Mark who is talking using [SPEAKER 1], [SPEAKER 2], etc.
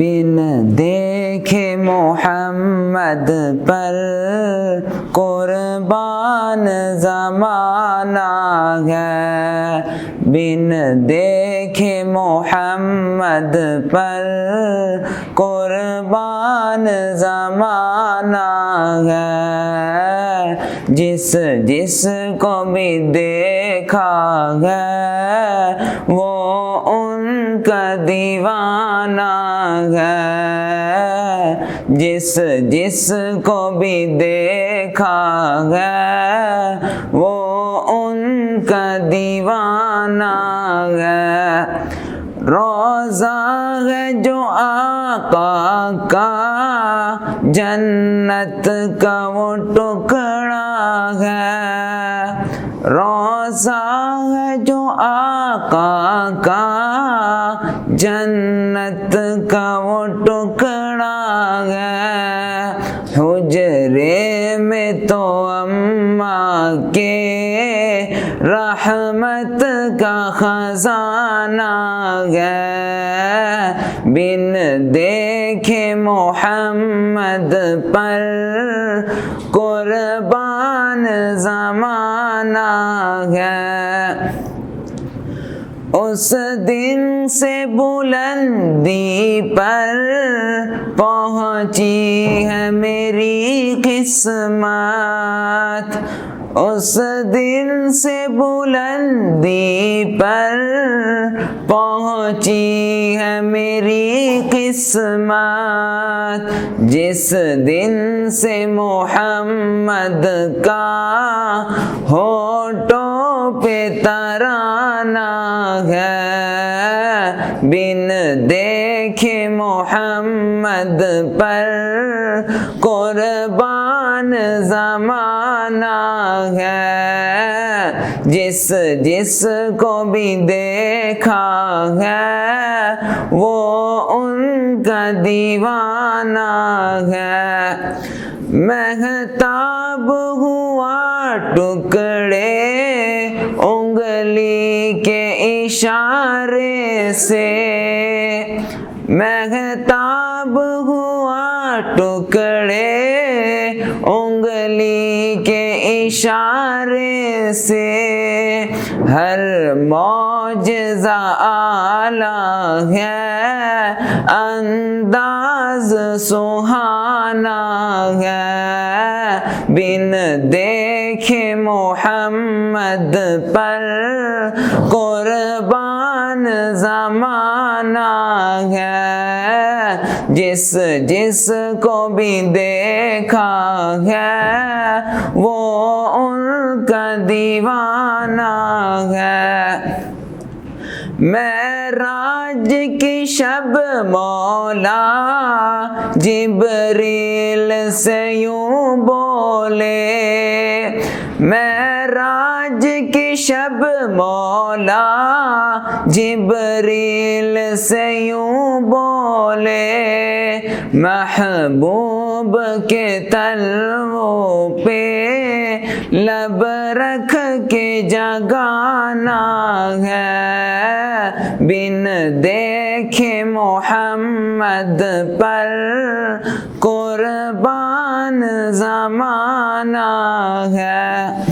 [SPEAKER 1] بن دیکھے محمد پر قربان زمانہ ہے، بن دیکھے محمد پر قربان زمانہ ہے، جس جس کو بھی دیکھا ہے وہ ان کا دیوانہ ہے، جس جس کو بھی دیکھا ہے وہ ان کا دیوانہ ہے۔ روضہ ہے جو آقا کا جنت کا وہ ٹکڑا ہے، روضہ ہے جو آقا کا جنت کا وہ ٹکڑا ہے، حجرے میں تو اماں کے رحمت کا خزانہ ہے، بن دیکھے محمد پر قربان زمانہ ہے۔ اس دن سے بلندی پر پہنچی ہے میری قسمت، اس دن سے بلندی پر پہنچی ہے میری قسمت، جس دن سے محمد کا ہونٹوں پہ ترانہ ہے، بن دیکھے محمد پر قربان زمانہ ہے، جس جس کو بھی دیکھا ہے وہ ان کا دیوانہ ہے۔ مہتاب ہوا ٹکڑے انگلی کے اشارے سے، مہتاب ہوا ٹکڑے انگلی کے اشارے سے، ہر معجزہ اعلیٰ ہے انداز سہانا ہے، بن دیکھے محمد پر قربان زمانہ ہے، جس جس کو بھی دیکھا ہے وہ ان کا دیوانہ ہے۔ معراج کی شب مولا جبریل سے یوں بولے، معراج کی شب مولا جبریل سے یوں بولے، محبوب کے تلووں پہ لب رکھ کے جگانا ہے، بن دیکھے محمد پر قربان زمانہ ہے۔